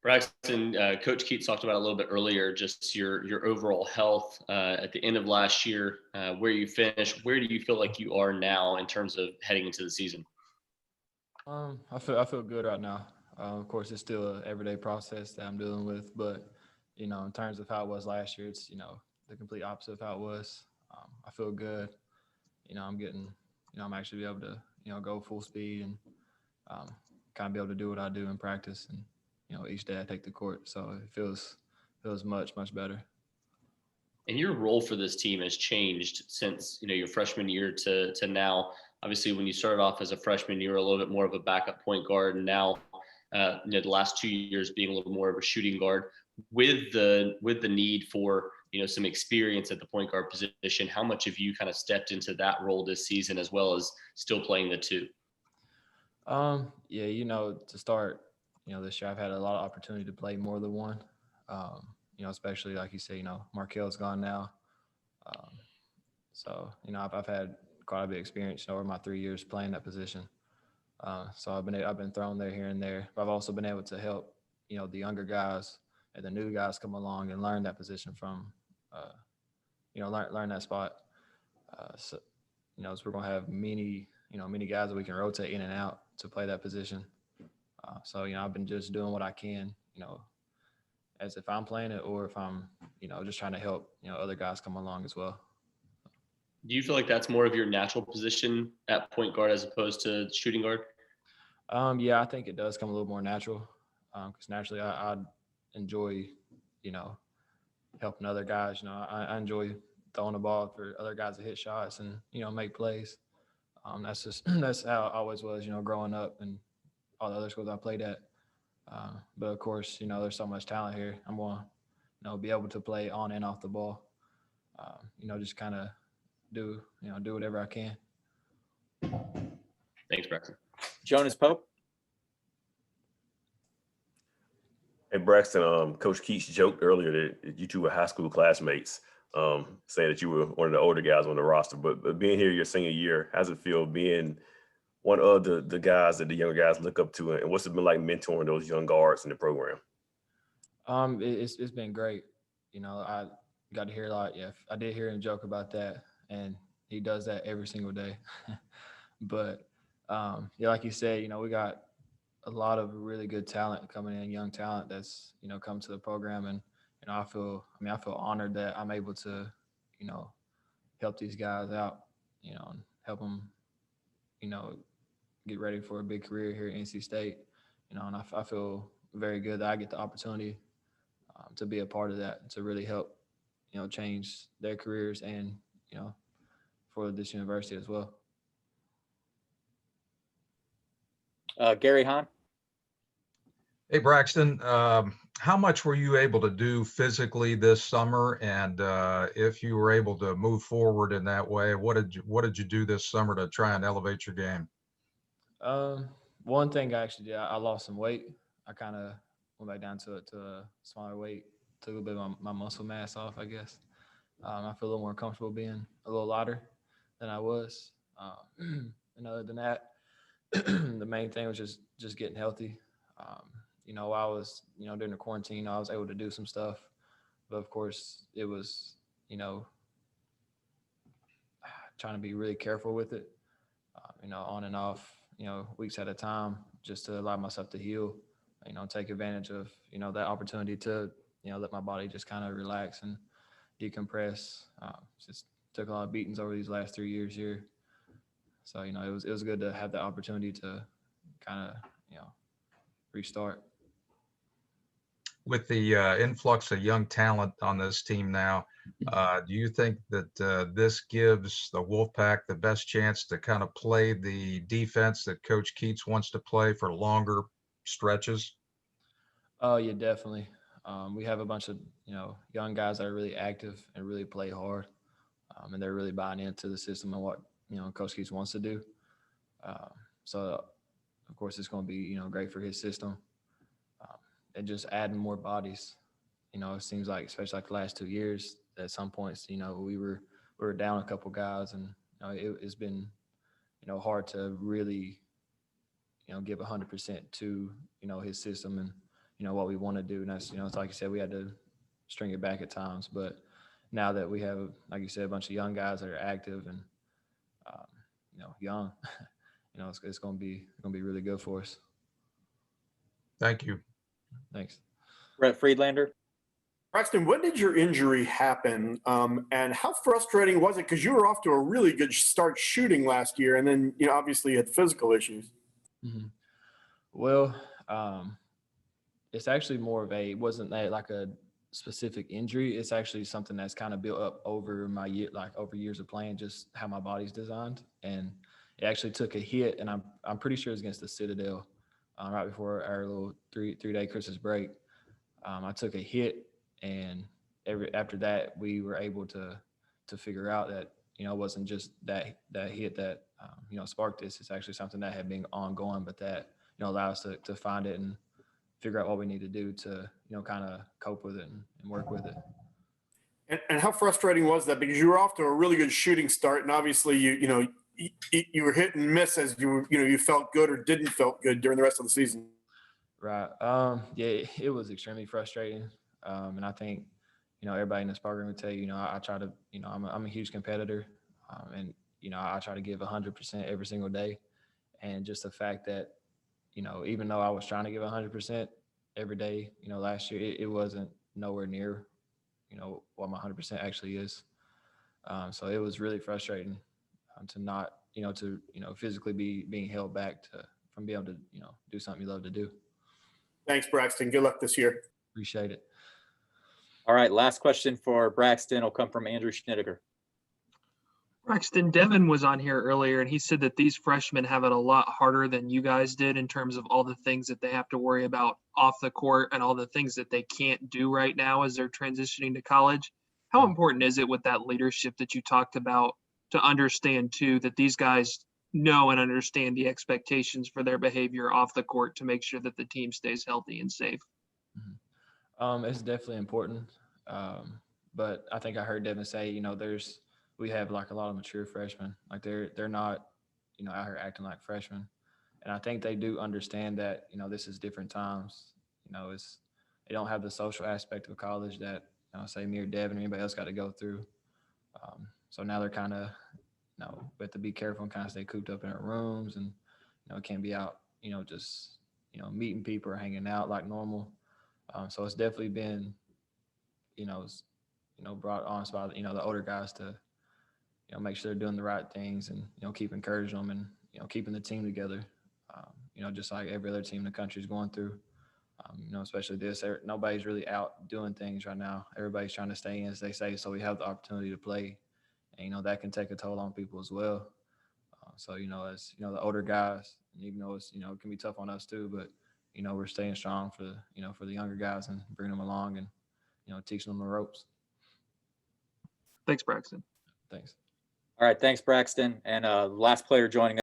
Braxton, Coach Keats talked about a little bit earlier, just your overall health at the end of last year, where you finished. Where do you feel like you are now in terms of heading into the season? I feel good right now. Of course, it's still an everyday process that I'm dealing with, but in terms of how it was last year, it's the complete opposite of how it was. I feel good. I'm getting, I'm actually be able to go full speed and um, kind of be able to do what I do in practice, and each day I take the court, so it feels much better. And your role for this team has changed since your freshman year to now. Obviously, when you started off as a freshman, you were a little bit more of a backup point guard, and now the last 2 years being a little more of a shooting guard. With the need for some experience at the point guard position, how much have you kind of stepped into that role this season as well as still playing the two? Yeah, to start, this year I've had a lot of opportunity to play more than one. Especially like you say, Markel's gone now. Um, so, I've had quite a bit of experience, over my 3 years playing that position. So I've been thrown there here and there. But I've also been able to help, the younger guys and the new guys come along and learn that position from, uh, learn that spot. So, so we're gonna have many guys that we can rotate in and out to play that position. So I've been just doing what I can, as if I'm playing it or if I'm, just trying to help, other guys come along as well. Do you feel like that's more of your natural position at point guard as opposed to shooting guard? Yeah, I think it does come a little more natural because naturally I enjoy, you know, helping other guys. I enjoy throwing the ball for other guys to hit shots and make plays. That's just that's how it always was. Growing up and all the other schools I played at. But of course, there's so much talent here. I'm going to be able to play on and off the ball. Just kind of do whatever I can. Thanks, Braxton. Jonas Pope. Hey Braxton, Coach Keats joked earlier that you two were high school classmates, saying that you were one of the older guys on the roster. But being here your senior year, how's it feel being one of the guys that the younger guys look up to, and what's it been like mentoring those young guards in the program? It's been great. I got to hear a lot. Yeah, I did hear him joke about that, and he does that every single day. But yeah, like you said, we got a lot of really good talent coming in, young talent that's come to the program, and I feel honored that I'm able to you know help these guys out, and help them you know get ready for a big career here at NC State. And I feel very good that I get the opportunity to be a part of that, to really help change their careers and you know for this university as well. Gary Hahn. Hey, Braxton, how much were you able to do physically this summer? And if you were able to move forward in that way, what did you do this summer to try and elevate your game? Um, One thing I actually did, I lost some weight. I kind of went back down to a smaller weight, took a little bit of my muscle mass off, I guess. I feel a little more comfortable being a little lighter than I was. And other than that, the main thing was just getting healthy. While I was during the quarantine, I was able to do some stuff, but of course, it was trying to be really careful with it. On and off, weeks at a time, just to allow myself to heal. Take advantage of that opportunity to let my body just kind of relax and decompress. Just took a lot of beatings over these last 3 years here, so it was good to have the opportunity to kind of restart. With the influx of young talent on this team now, do you think that this gives the Wolfpack the best chance to kind of play the defense that Coach Keats wants to play for longer stretches? Oh yeah, definitely. We have a bunch of young guys that are really active and really play hard, and they're really buying into the system and what Coach Keats wants to do. Um, so of course it's going to be great for his system, um, and just adding more bodies. It seems like, especially like the last 2 years, at some points we were down a couple guys, and it's been hard to really give 100% to his system and what we want to do. And that's, it's like you said, we had to string it back at times. But now that we have, like you said, a bunch of young guys that are active and, young, it's going to be really good for us. Thank you. Thanks. Brett Friedlander. Braxton, when did your injury happen, and how frustrating was it? Because you were off to a really good start shooting last year, and then obviously you had physical issues. Mm-hmm. Well, it's actually more of it wasn't that like a specific injury. It's actually something that's kind of built up over my year, like over years of playing, just how my body's designed. And it actually took a hit, and I'm pretty sure it was against the Citadel, right before our little three-day Christmas break. I took a hit, and after that, we were able to figure out that it wasn't just that hit that sparked this. It's actually something that had been ongoing, but that allowed us to find it and figure out what we need to do to kind of cope with it and work with it. And how frustrating was that? Because you were off to a really good shooting start, and obviously you were hit and miss as you felt good or didn't felt good during the rest of the season. Right. Yeah, it was extremely frustrating. And I think, everybody in this program would tell you, I try to, I'm a huge competitor. And, I try to give 100% every single day. And just the fact that, even though I was trying to give 100% every day, last year, it wasn't nowhere near, what my 100% actually is. So it was really frustrating to not, to physically being held back from being able to, do something you love to do. Thanks, Braxton. Good luck this year. Appreciate it. All right, last question for Braxton will come from Andrew Schnittiger. Braxton, Devin was on here earlier, and he said that these freshmen have it a lot harder than you guys did in terms of all the things that they have to worry about off the court and all the things that they can't do right now as they're transitioning to college. How important is it with that leadership that you talked about to understand, too, that these guys know and understand the expectations for their behavior off the court to make sure that the team stays healthy and safe? Mm-hmm. It's definitely important. But I think I heard Devin say, we have like a lot of mature freshmen, like they're not, out here acting like freshmen. And I think they do understand that, this is different times, they don't have the social aspect of college that, say me or Devin or anybody else got to go through. So now they're kind of, we have to be careful and kind of stay cooped up in our rooms and, can't be out, just, meeting people or hanging out like normal. So it's definitely been, brought on by, the older guys to, make sure they're doing the right things and, keep encouraging them and, keeping the team together, just like every other team in the country is going through, especially this. Nobody's really out doing things right now. Everybody's trying to stay in, as they say, so we have the opportunity to play. And, that can take a toll on people as well. So, as, the older guys, even though it's, it can be tough on us too, but, we're staying strong for, for the younger guys and bringing them along and, teaching them the ropes. Thanks, Braxton. Thanks. All right, thanks, Braxton. And last player joining us.